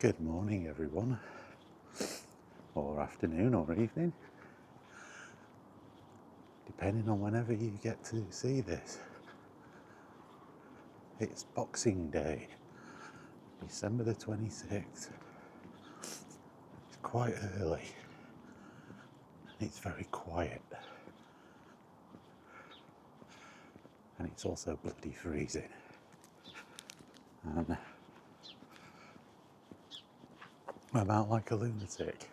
Good morning, everyone, or afternoon, or evening, depending on whenever you get to see this. It's Boxing Day, December the 26th. It's quite early, and it's very quiet, and it's also bloody freezing. And I'm out like a lunatic.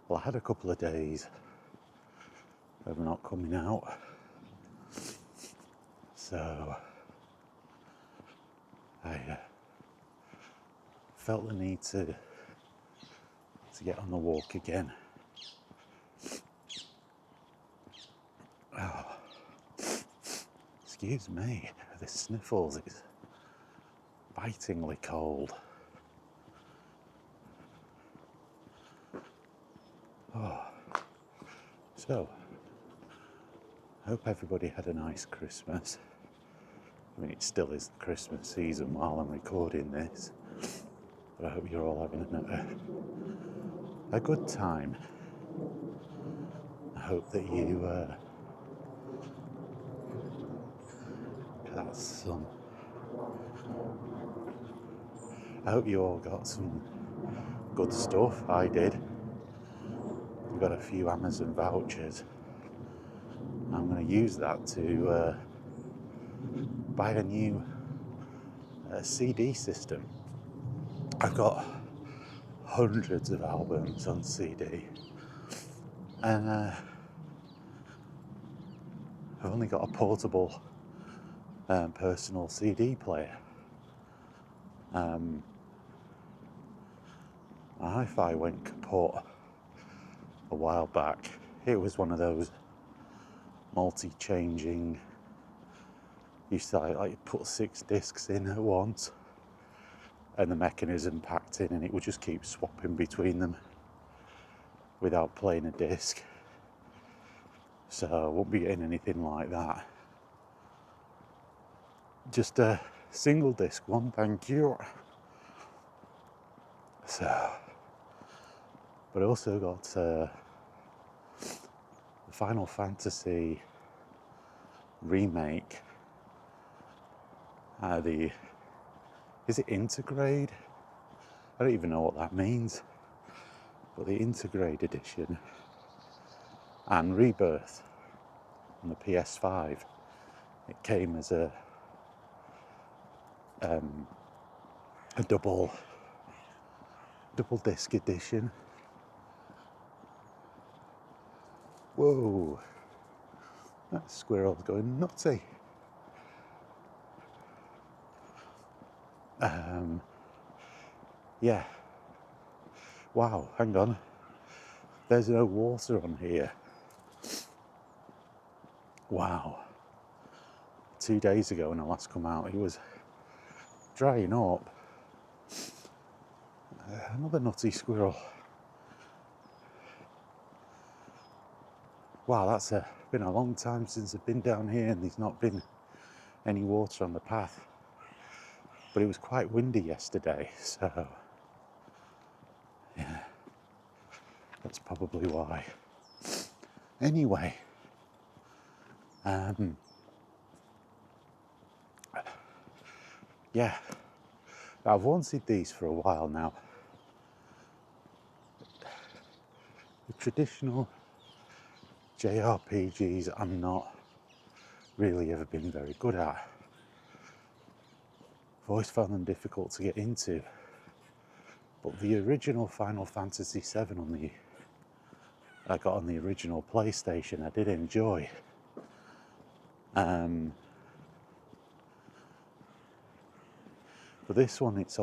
Well, I had a couple of days of not coming out, so I felt the need to get on the walk again. Oh, excuse me, the sniffles is bitingly cold. Oh, so I hope everybody had a nice Christmas. I mean, it still is the Christmas season while I'm recording this, but I hope you're all having a good time. I hope that you got some. I hope you all got some good stuff. I did. I got a few Amazon vouchers. I'm going to use that to buy a new CD system. I've got hundreds of albums on CD, and I've only got a portable personal CD player. My Hi-Fi went kaput a while back. It was one of those multi-changing. Used to like put 6 discs in at once, and the mechanism packed in, and it would just keep swapping between them without playing a disc. So I won't be getting anything like that. Just a single disc one, thank you. So, but I also got the Final Fantasy remake. Is it Intergrade? I don't even know what that means. But the Intergrade edition and Rebirth on the PS5. It came as a double disc edition. Whoa, that squirrel's going nutty. Yeah. Wow, hang on. There's no water on here. Wow. 2 days ago when I last come out, it was drying up. Another nutty squirrel. Wow, that's been a long time since I've been down here and there's not been any water on the path. But it was quite windy yesterday, so yeah, that's probably why. Anyway, yeah, I've wanted these for a while now. The traditional JRPGs I'm not really ever been very good at. I've always found them difficult to get into. But the original Final Fantasy VII I got on the original PlayStation, I did enjoy. But this one, it's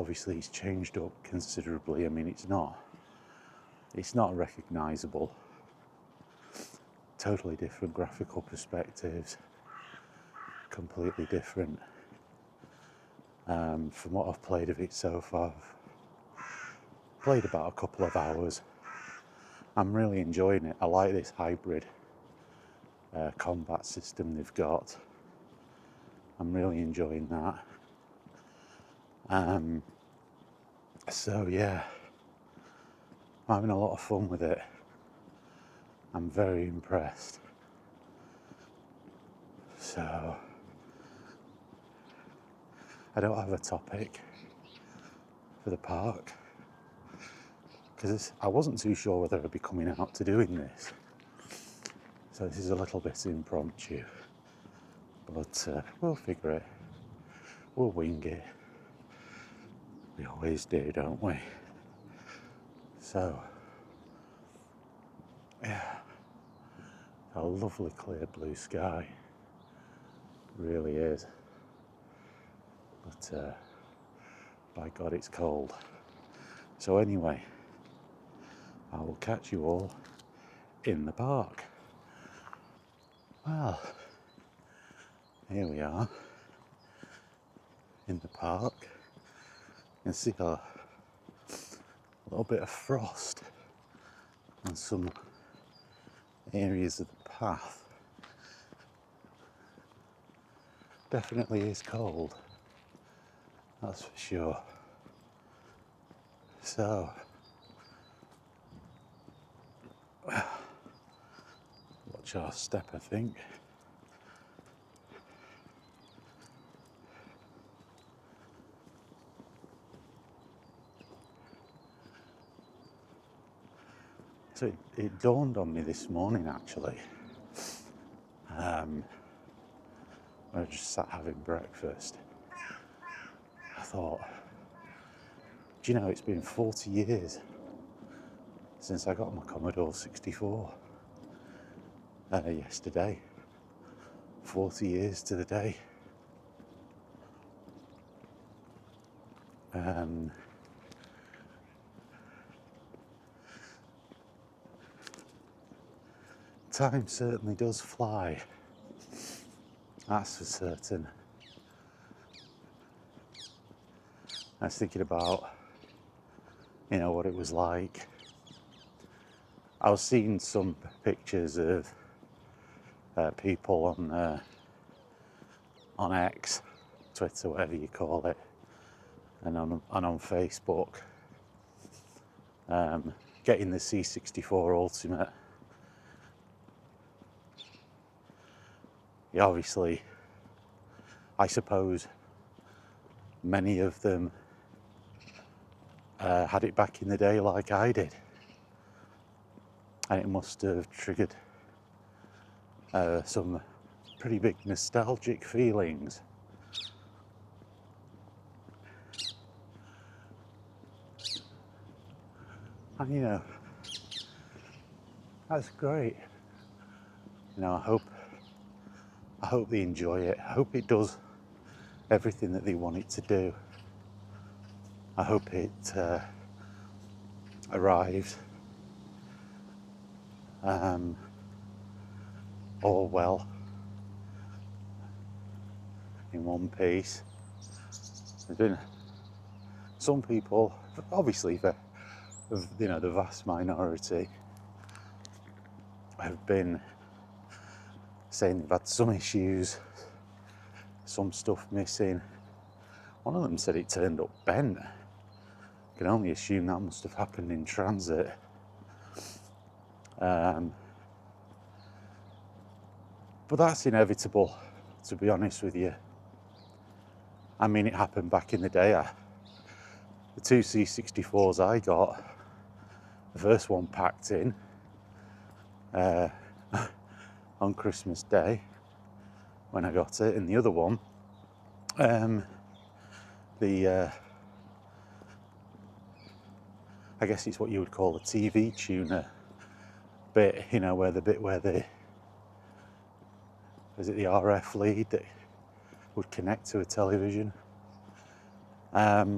changed up considerably. I mean, it's not recognisable. Totally different graphical perspectives, completely different. From what I've played of it so far, I've played about a couple of hours. I'm really enjoying it. I like this hybrid combat system they've got. I'm really enjoying that. So yeah, I'm having a lot of fun with it. I'm very impressed. So I don't have a topic for the park because I wasn't too sure whether I'd be coming out to doing this. So this is a little bit impromptu, but we'll figure it. We'll wing it. We always do, don't we? So, yeah, a lovely clear blue sky. Really is. But by God, it's cold. So anyway, I will catch you all in the park. Well, here we are in the park. You can see a little bit of frost on some areas of the path. Definitely is cold, that's for sure. So, watch our step, I think. So it dawned on me this morning, actually. When I just sat having breakfast. I thought, do you know, it's been 40 years since I got my Commodore 64. Yesterday. 40 years to the day. Time certainly does fly. That's for certain. I was thinking about, what it was like. I was seeing some pictures of people on X, Twitter, whatever you call it, and on Facebook, getting the C64 Ultimate. Yeah, obviously, I suppose many of them had it back in the day like I did, and it must have triggered some pretty big nostalgic feelings. And that's great. I hope they enjoy it. I hope it does everything that they want it to do. I hope it arrives all well in one piece. There's been some people, obviously the vast minority, have been saying they've had some issues, some stuff missing. One of them said it turned up bent. I can only assume that must have happened in transit. But that's inevitable, to be honest with you. I mean, it happened back in the day. The two C64s I got, the first one packed in on Christmas Day when I got it, and the other one, I guess it's what you would call a TV tuner bit, where the is it the RF lead that would connect to a television? That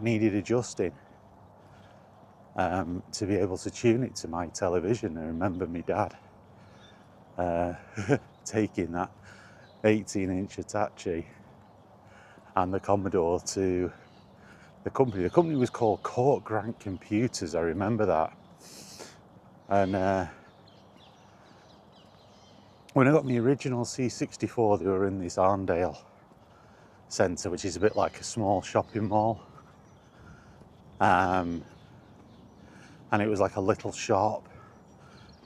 needed adjusting to be able to tune it to my television. I remember my dad taking that 18-inch Hitachi and the Commodore to the company. The company was called Court Grant Computers, I remember that. And when I got my original C64, they were in this Arndale centre, which is a bit like a small shopping mall. And it was like a little shop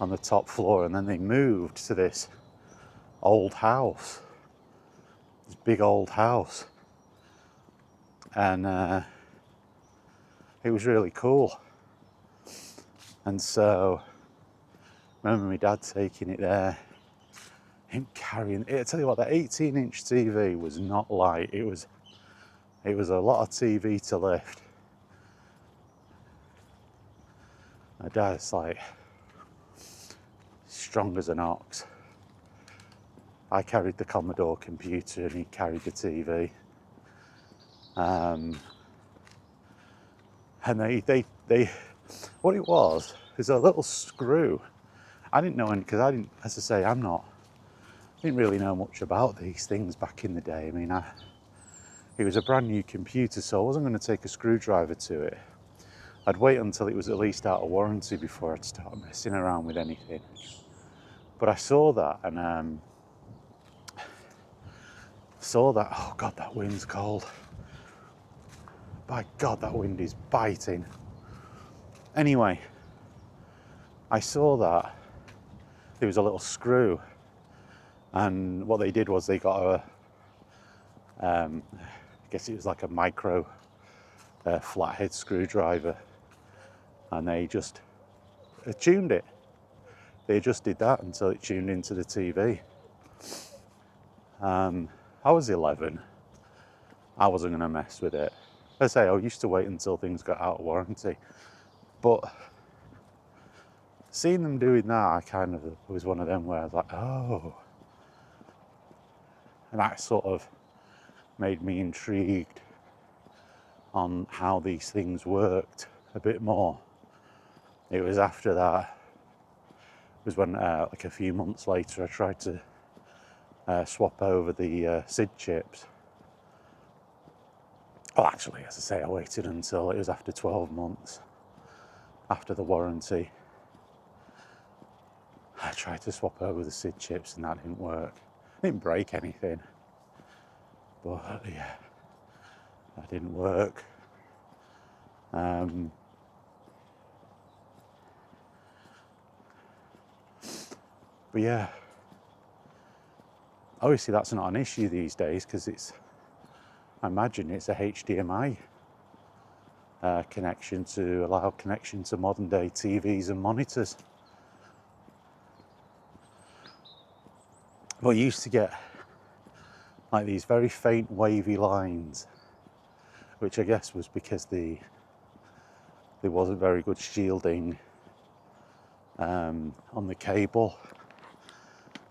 on the top floor, and then they moved to this old house, this big old house, and it was really cool. And so I remember my dad taking it there, him carrying it. I tell you what, that 18-inch TV was not light. It was a lot of TV to lift. My dad's like strong as an ox. I carried the Commodore computer and he carried the TV. And they what it was is a little screw. I didn't know, because I didn't, as I say, I didn't really know much about these things back in the day. I mean, it was a brand new computer, so I wasn't going to take a screwdriver to it. I'd wait until it was at least out of warranty before I'd start messing around with anything. But I saw that, and oh God, that wind's cold. By God, that wind is biting. Anyway, I saw that there was a little screw, and what they did was they got I guess it was like a micro flathead screwdriver, and they just tuned it. They just did that until it tuned into the TV. I was 11. I wasn't going to mess with it. As I say, I used to wait until things got out of warranty. But seeing them doing that, I kind of was one of them where I was like, oh. And that sort of made me intrigued on how these things worked a bit more. It was after that, was when like a few months later I tried to swap over the SID chips. Well, actually, as I say, I waited until it was after 12 months, after the warranty. I tried to swap over the SID chips and that didn't work. It didn't break anything, but yeah, that didn't work. But yeah, obviously that's not an issue these days because I imagine it's a HDMI connection to allow connection to modern day TVs and monitors. But you used to get like these very faint wavy lines, which I guess was because there wasn't very good shielding on the cable.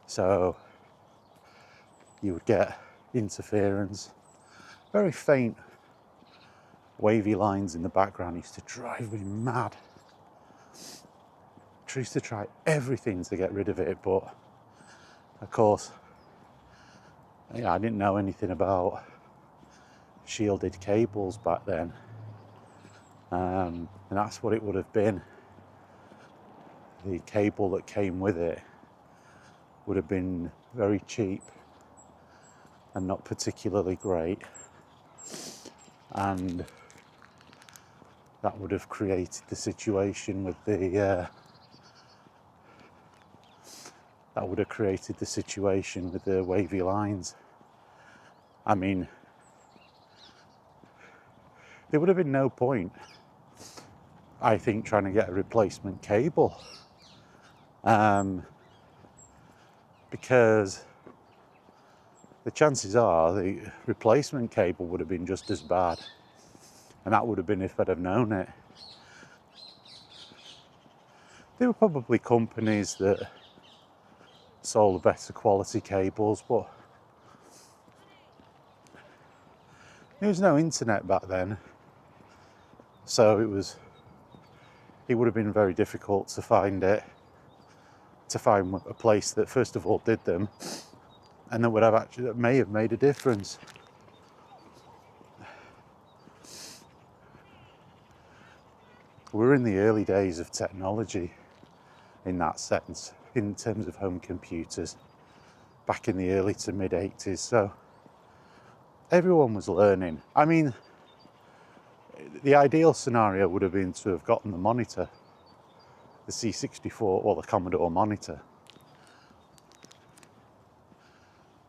So you would get interference, very faint wavy lines in the background. Used to drive me mad. I used to try everything to get rid of it, but of course, I didn't know anything about shielded cables back then, and that's what it would have been. The cable that came with it would have been very cheap and not particularly great, and that would have created the situation with the wavy lines. I mean, there would have been no point, I think, trying to get a replacement cable, because the chances are the replacement cable would have been just as bad, and that would have been if I'd have known it. There were probably companies that sold better quality cables, but there was no internet back then, so it would have been very difficult to find a place that first of all did them, and that may have made a difference. We're in the early days of technology in that sense, in terms of home computers, back in the early to mid 80s. So everyone was learning. I mean, the ideal scenario would have been to have gotten the monitor, the C64 or the Commodore monitor.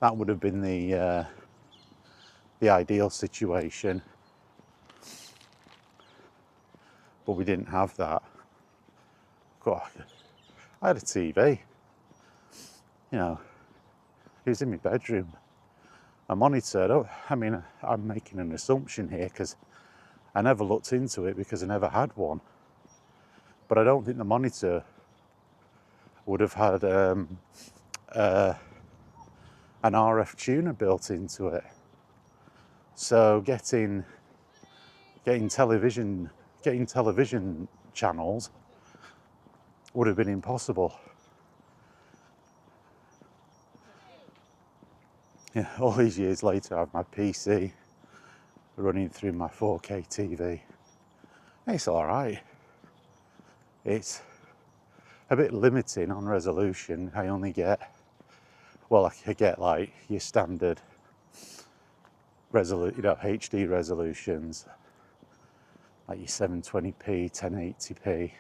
That would have been the ideal situation, but we didn't have that. God, I had a TV, you know, it was in my bedroom. A monitor, I mean, I'm making an assumption here because I never looked into it because I never had one. But I don't think the monitor would have had an RF tuner built into it. So getting television channels would have been impossible. Yeah, all these years later, I have my PC running through my 4K TV. It's all right. It's a bit limiting on resolution. I only get, well, I could get like your standard HD resolutions, like your 720p, 1080p,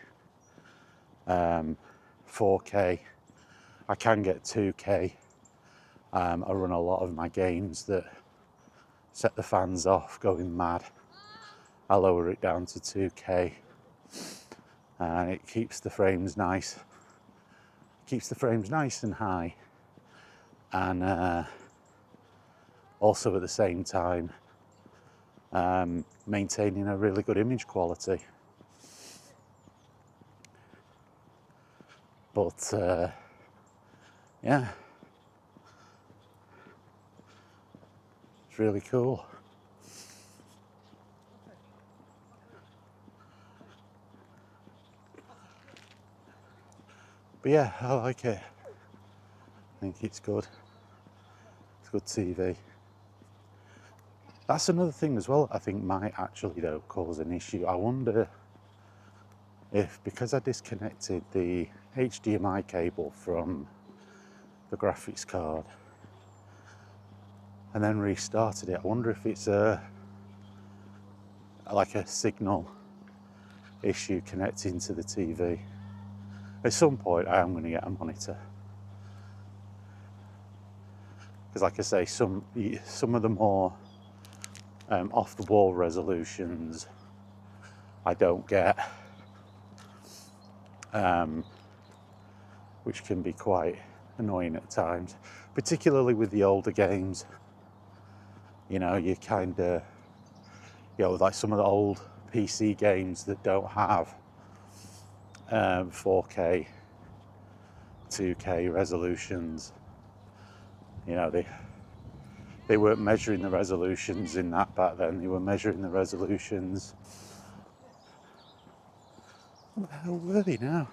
4K. I can get 2K. I run a lot of my games that set the fans off, going mad. I lower it down to 2K, and it keeps the frames nice. Keeps the frames nice and high, and also at the same time maintaining a really good image quality. But yeah, it's really cool. But yeah, I like it. I think it's good. It's good TV. That's another thing as well, I think might actually though cause an issue. I wonder if, because I disconnected the HDMI cable from the graphics card and then restarted it, I wonder if it's like a signal issue connecting to the TV. At some point I am going to get a monitor, because like I say, some of the more off the wall resolutions I don't get, which can be quite annoying at times, particularly with the older games. You know, you kind of, you know, like some of the old PC games that don't have 4K, 2K resolutions. You know, they weren't measuring the resolutions in that back then. They were measuring the resolutions. What the hell were they now?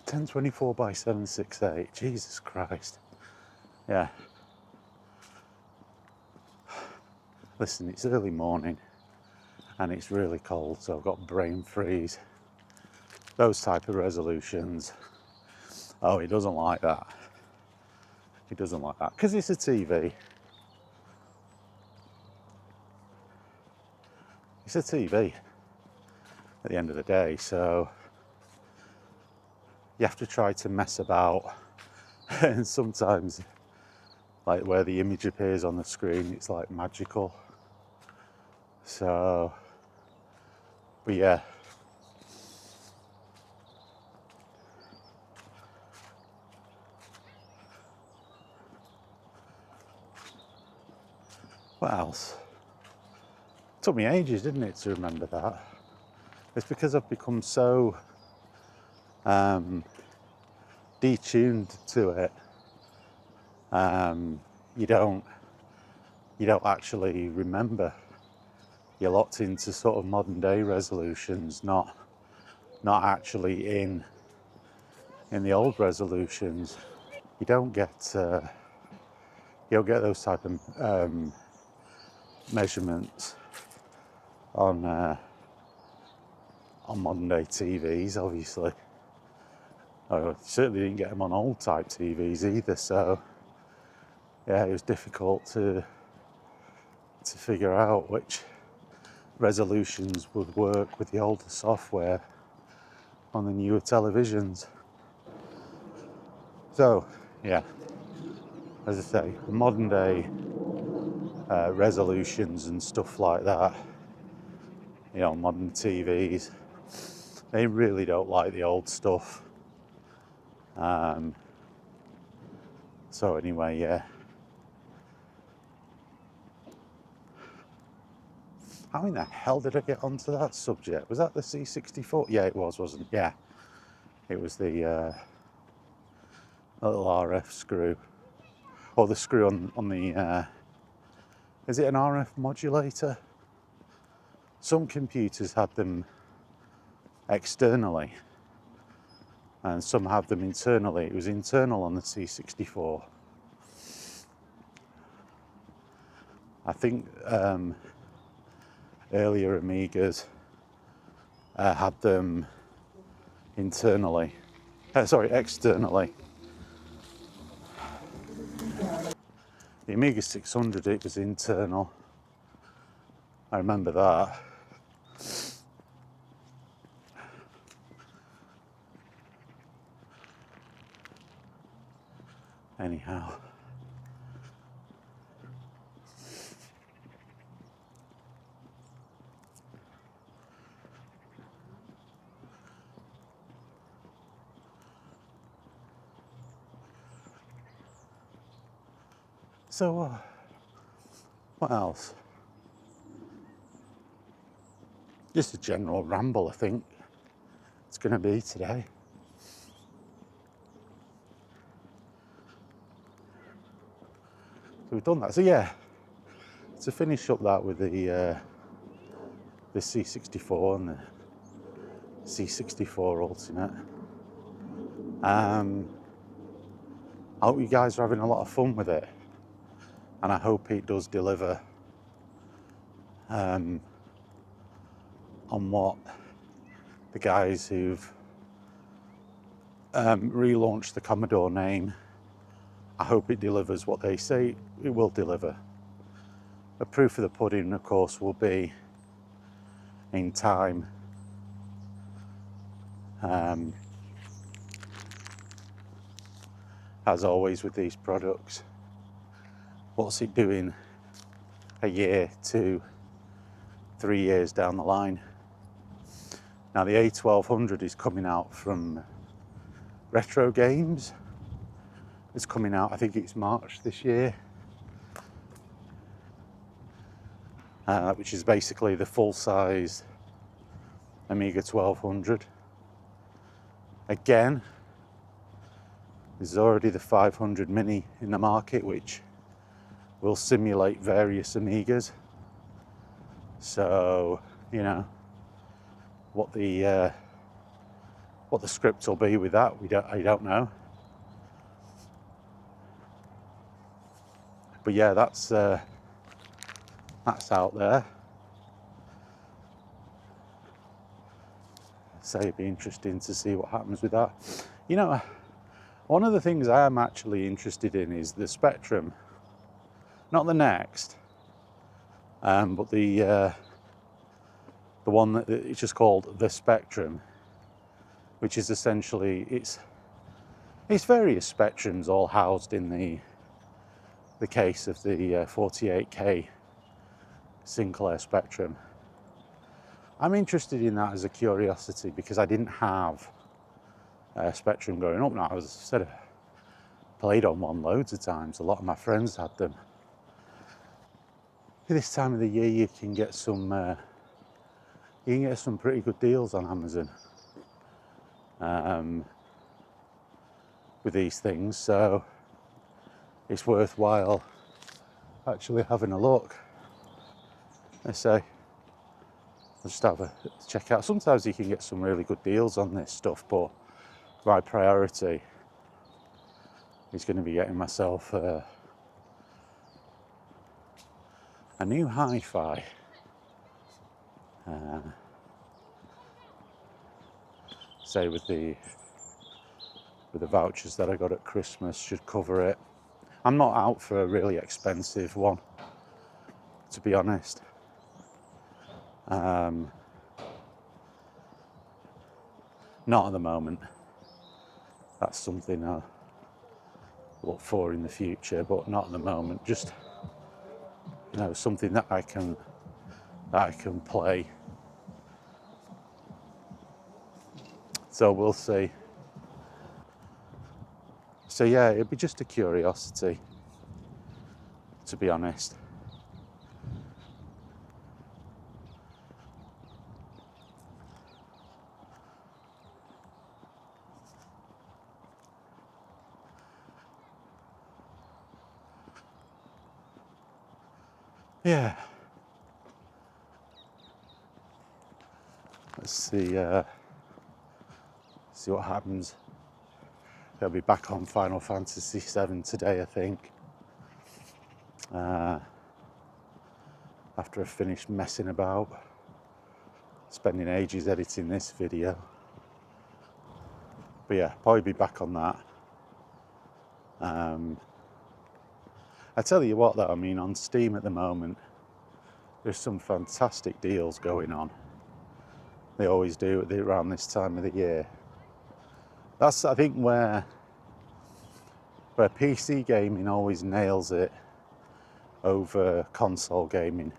(1024 by 768). Jesus Christ. Yeah. Listen, it's early morning and it's really cold, so I've got brain freeze. Those type of resolutions. Oh, he doesn't like that. He doesn't like that because it's a TV. It's a TV at the end of the day, so you have to try to mess about. And sometimes, like where the image appears on the screen, it's like magical. So, but yeah. What else? It took me ages, didn't it, to remember that. It's because I've become so detuned to it. You don't actually remember. You're locked into sort of modern day resolutions, not actually in the old resolutions. You don't get those type of measurements on modern day TVs, obviously. I certainly didn't get them on old type TVs either, so yeah, it was difficult to figure out which resolutions would work with the older software on the newer televisions. So yeah, as I say, modern day resolutions and stuff like that, you know, modern TVs, they really don't like the old stuff. So anyway, yeah. How in the hell did I get onto that subject? Was that the C64? Yeah, it was, wasn't it? Yeah. It was the little RF screw. Or the screw on the... is it an RF modulator? Some computers had them externally. And some have them internally. It was internal on the C64. I think earlier Amigas had them internally. Externally. The Amiga 600, it was internal. I remember that. Anyhow. So, what else? Just a general ramble, I think it's going to be today. So we've done that. So yeah, to finish up that with the C64 and the C64 Ultimate. I hope you guys are having a lot of fun with it, and I hope it does deliver on what the guys who've relaunched the Commodore name, I hope it delivers what they say it will deliver. The proof of the pudding, of course, will be in time. As always with these products, what's it doing a year, 2, 3 years down the line? Now the A1200 is coming out from Retro Games. It's coming out, I think it's March this year, which is basically the full-size Amiga 1200. Again, there's already the 500 Mini in the market, which will simulate various Amigas. So, you know, what the script will be with that, I don't know. But yeah, that's out there. So it'd be interesting to see what happens with that. You know, one of the things I am actually interested in is the Spectrum. Not the next, but the one that it's just called the Spectrum, which is essentially it's various Spectrums all housed in the case of the 48K Sinclair Spectrum. I'm interested in that as a curiosity because I didn't have a Spectrum growing up. Now I was sort of played on one loads of times. A lot of my friends had them. This time of the year, you can get some pretty good deals on Amazon with these things. So it's worthwhile actually having a look. I say, I'll just have a check out. Sometimes you can get some really good deals on this stuff, but my priority is going to be getting myself a new Hi-Fi. Say with the with the vouchers that I got at Christmas should cover it. I'm not out for a really expensive one, to be honest. Not at the moment. That's something I look for in the future, but not at the moment. Just, you know, something that I can play. So we'll see. So yeah, it'd be just a curiosity, to be honest. Yeah. Let's see what happens. I'll be back on Final Fantasy VII today, I think. After I've finished messing about, spending ages editing this video. But yeah, probably be back on that. I tell you what though, I mean, on Steam at the moment, there's some fantastic deals going on. They always do around this time of the year. That's, I think, where PC gaming always nails it over console gaming.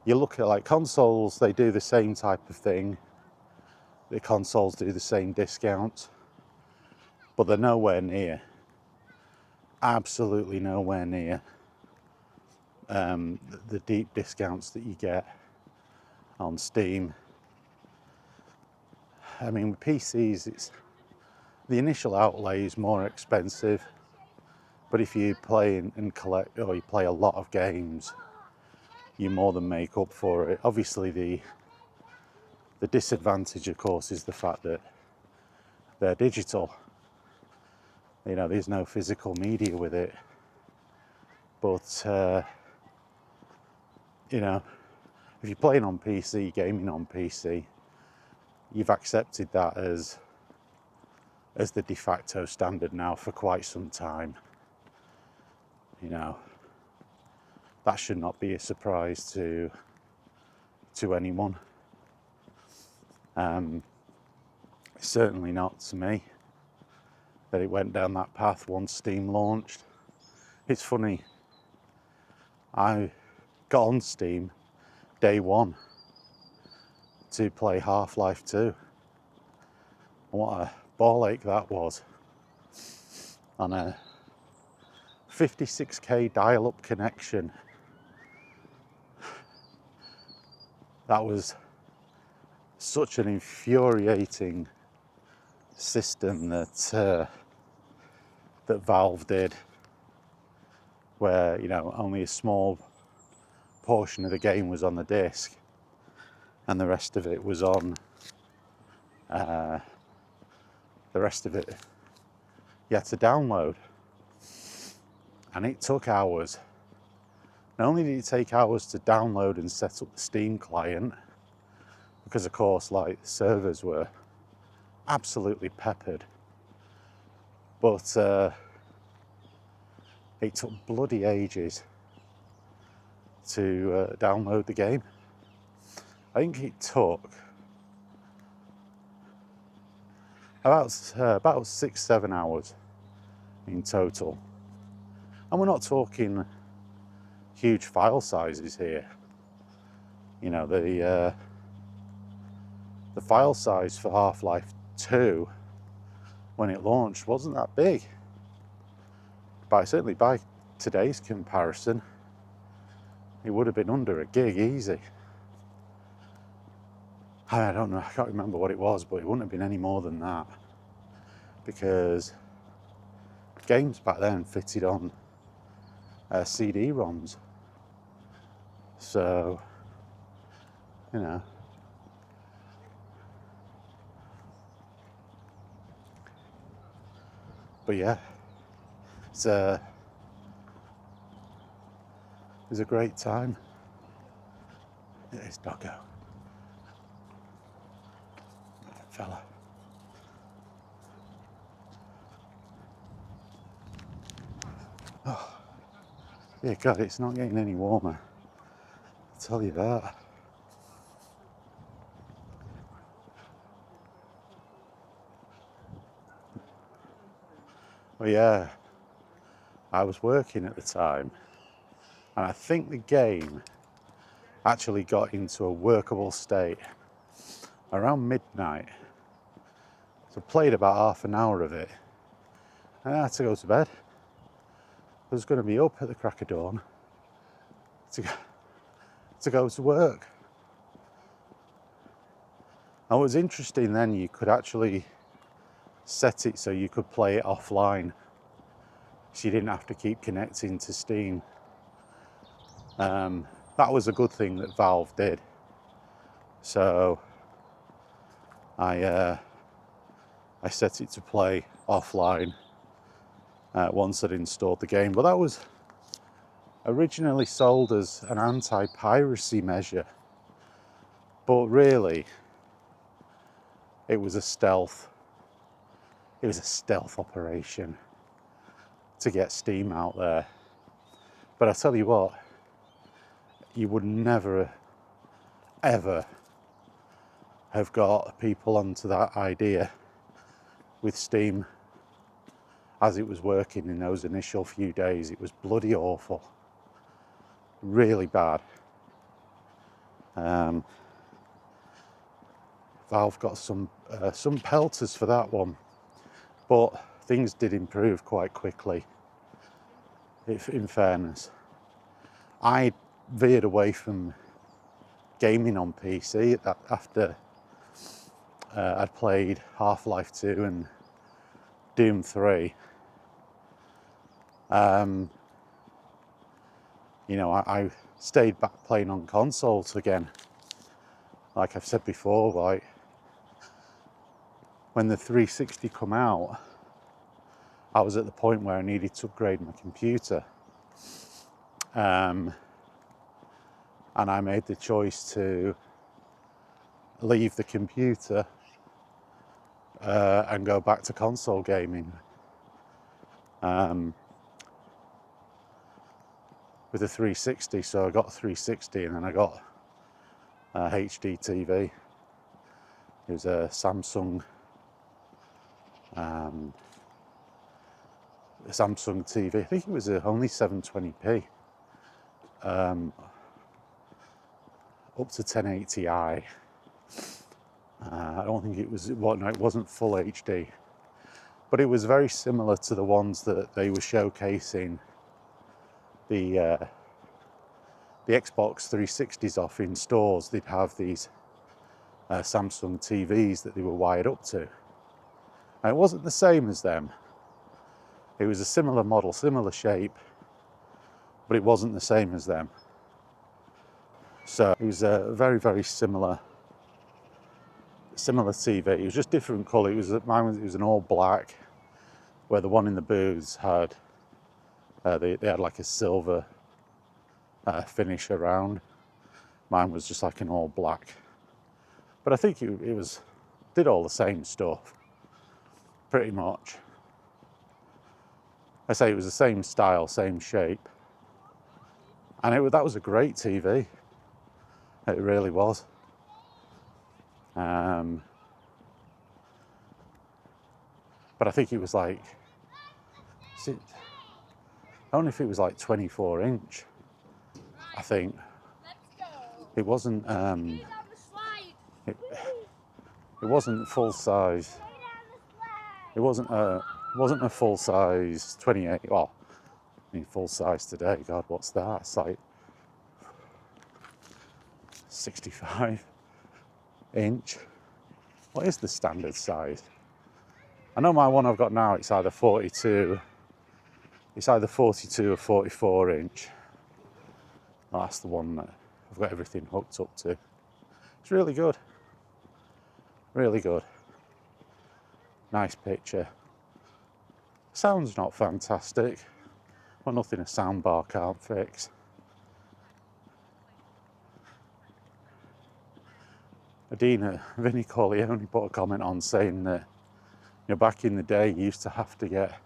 You look at like consoles, they do the same type of thing. The consoles do the same discounts, but they're nowhere near, absolutely nowhere near the deep discounts that you get on Steam. I mean, with PCs, it's the initial outlay is more expensive, but if you play and collect, or you play a lot of games, you more than make up for it. Obviously, the disadvantage, of course, is the fact that they're digital. You know, there's no physical media with it. But you know, if you're playing on PC, gaming on PC, you've accepted that as the de facto standard now for quite some time. You know, that should not be a surprise to anyone. Certainly not to me, that it went down that path once Steam launched. It's funny, I got on Steam day one to play Half-Life 2. And what a ball ache that was. On a 56k dial-up connection. That was such an infuriating system that Valve did, where, you know, only a small portion of the game was on the disc and the rest of it was on the rest of it you had to download, and it took hours. Not only did it take hours to download and set up the Steam client, because of course, like, the servers were absolutely peppered, but it took bloody ages to download the game. I think it took about 6-7 hours in total, and we're not talking huge file sizes here. You know, the file size for Half-Life 2 when it launched wasn't that big. Certainly by today's comparison, it would have been under a gig easy. I don't know, I can't remember what it was, but it wouldn't have been any more than that, because games back then fitted on CD-ROMs. So, you know, but yeah, it was a great time. It's doggo. Fella. Yeah, God, it's not getting any warmer. I'll tell you that. Well, yeah, I was working at the time, and I think the game actually got into a workable state around midnight. So I played about half an hour of it, and I had to go to bed. I was going to be up at the crack of dawn to go to work. And what was interesting then, you could actually set it so you could play it offline, so you didn't have to keep connecting to Steam. That was a good thing that Valve did. So I set it to play offline once I'd installed the game. But that was originally sold as an anti-piracy measure, but really it was a stealth operation to get Steam out there. But I tell you what, you would never ever have got people onto that idea with Steam as it was working in those initial few days. It was bloody awful, really bad. Valve got some pelters for that one, but things did improve quite quickly. If, in fairness, I veered away from gaming on PC after I'd played Half-Life 2 and Doom 3. You know, I stayed back playing on consoles again. Like I've said before, like when the 360 come out, I was at the point where I needed to upgrade my computer. And I made the choice to leave the computer and go back to console gaming. With a 360, so I got a 360 and then I got a HD TV. It was a Samsung TV. I think it was only 720p, up to 1080i. I don't think it was, well, no, it wasn't full HD, but it was very similar to the ones that they were showcasing the Xbox 360s off in stores. They'd have these Samsung TVs that they were wired up to. And it wasn't the same as them. It was a similar model, similar shape, but it wasn't the same as them. So it was a very, very similar TV. It was just different colour. It was an all black, where the one in the booths had they had like a silver finish around. Mine was just like an all black. But I think it did all the same stuff, pretty much. I say it was the same style, same shape, and that was a great TV. It really was. But I think it was like, I don't know if it was like 24 inch. I think it wasn't. It wasn't full size. It wasn't a full size 28. Well, I mean full size today. God, what's that? It's like 65 inch. What is the standard size? I know my one I've got now, it's either 42 or 44 inch. Well, that's the one that I've got everything hooked up to. It's really good. Really good. Nice picture. Sound's not fantastic. Well, nothing a soundbar can't fix. Adina, Vinnie Corleone put a comment on saying that, you know, back in the day you used to have to get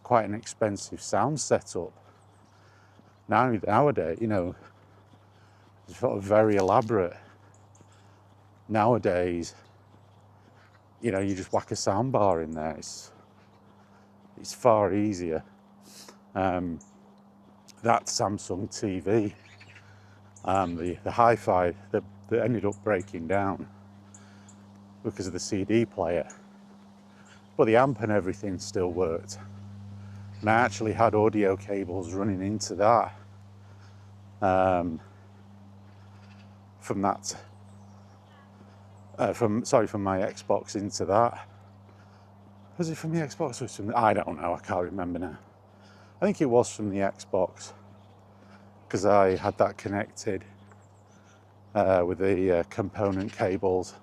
quite an expensive sound setup. Nowadays, you know, it's sort of very elaborate. Nowadays, you know, you just whack a sound bar in there. It's far easier. That Samsung TV, the Hi-Fi that ended up breaking down because of the CD player, but the amp and everything still worked. And I actually had audio cables running into that from that from my Xbox into that. Was it from the Xbox or from I don't know, I can't remember now. I think it was from the Xbox, because I had that connected with the component cables.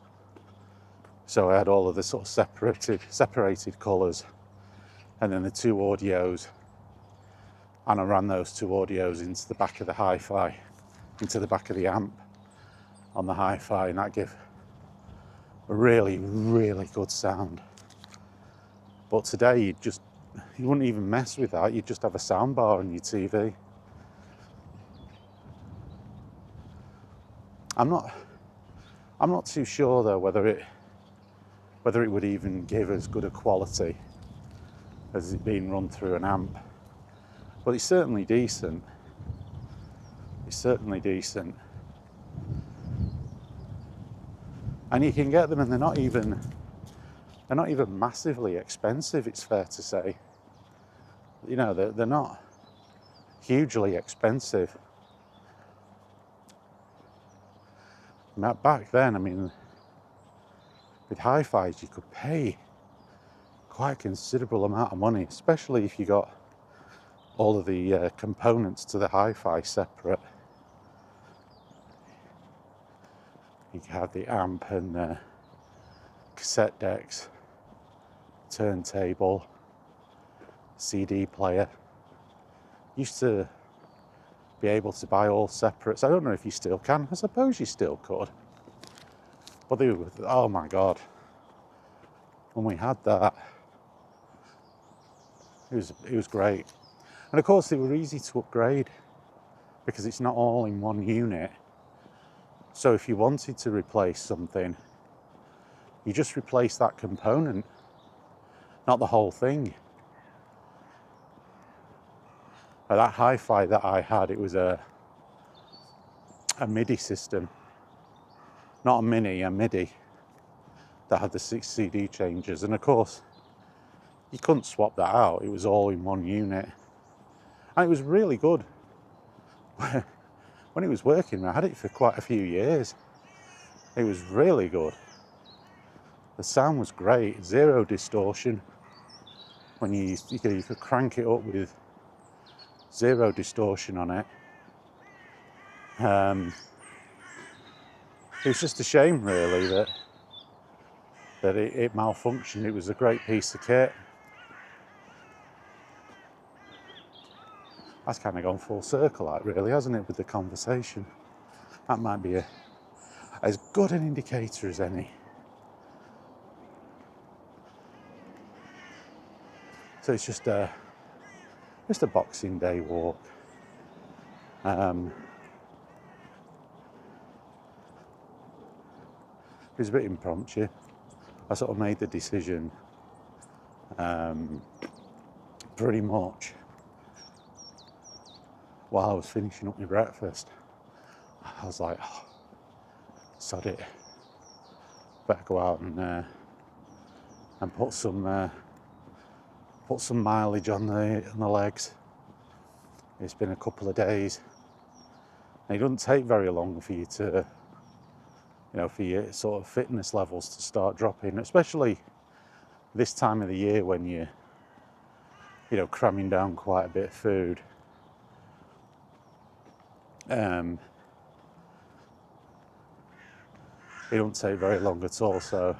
So I had all of the sort of separated colours, and then the two audios, and I ran those two audios into the back of the Hi-Fi, into the back of the amp on the Hi-Fi, and that gave a really, really good sound. But today you wouldn't even mess with that. You'd just have a sound bar on your TV. I'm not too sure though whether it would even give as good a quality as it being run through an amp. But it's certainly decent. It's certainly decent. And you can get them, and they're not even massively expensive, it's fair to say. You know, they're not hugely expensive. Back then, I mean, with Hi-Fis you could pay quite a considerable amount of money, especially if you got all of the components to the Hi-Fi separate. You could have the amp and cassette decks, turntable, CD player. Used to be able to buy all separates. I don't know if you still can. I suppose you still could. But they were, oh my God, when we had that, it was great. And of course they were easy to upgrade because it's not all in one unit. So if you wanted to replace something, you just replace that component, not the whole thing. That Hi-Fi that I had, it was a MIDI system. Not a mini, a MIDI, that had the 6 CD changers. And of course, you couldn't swap that out. It was all in one unit. And it was really good. When it was working, I had it for quite a few years. It was really good. The sound was great, zero distortion. When you could crank it up with zero distortion on it. It was just a shame, really, that it malfunctioned. It was a great piece of kit. That's kind of gone full circle, like, really, hasn't it, with the conversation? That might be as good an indicator as any. So it's just a Boxing Day walk. It was a bit impromptu. I sort of made the decision pretty much while I was finishing up my breakfast. I was like, oh, sod it. Better go out and put some mileage on the legs. It's been a couple of days. And it doesn't take very long for you to, for your sort of fitness levels to start dropping, especially this time of the year when you're, cramming down quite a bit of food. It don't take very long at all, so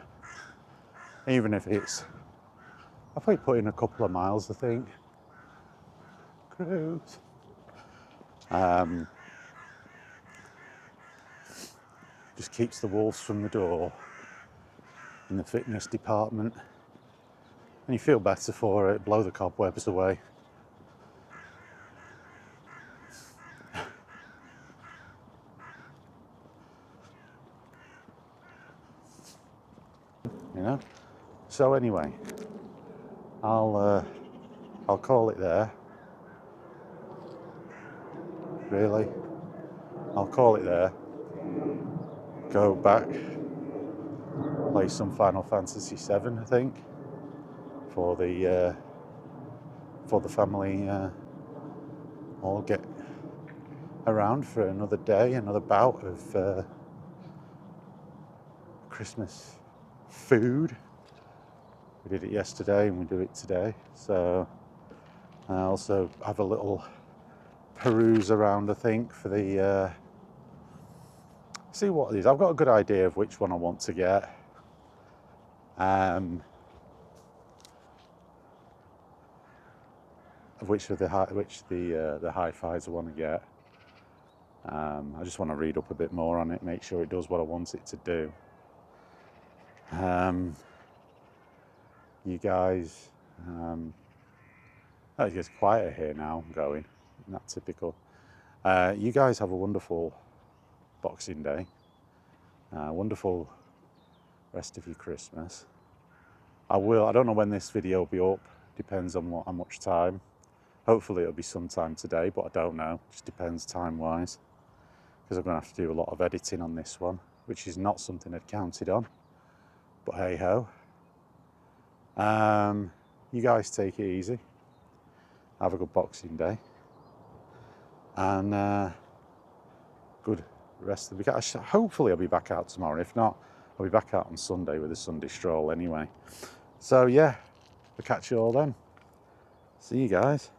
even if it's, I'll probably put in a couple of miles, I think. Cruise. Just keeps the wolves from the door in the fitness department. and you feel better for it. Blow the cobwebs away. You know. So anyway, I'll call it there. Really, I'll call it there. Go back, play some Final Fantasy VII, I think, for the family. All get around for another day, another bout of Christmas food. We did it yesterday and we do it today. So I also have a little peruse around, I think, for the see what it is. I've got a good idea of which one I want to get. Of which the Hi-Fis I want to get. I just want to read up a bit more on it, make sure it does what I want it to do. You guys, it gets quieter here now. I'm going, not typical. You guys have a wonderful Boxing Day, wonderful rest of your Christmas. I don't know when this video will be up, depends on how much time. Hopefully it'll be sometime today, but I don't know, just depends time-wise, because I'm going to have to do a lot of editing on this one, which is not something I'd counted on, but hey-ho. You guys take it easy, have a good Boxing Day, and good rest of the week. Hopefully I'll be back out tomorrow. If not, I'll be back out on Sunday with a Sunday stroll anyway. So yeah, we'll catch you all then. See you guys.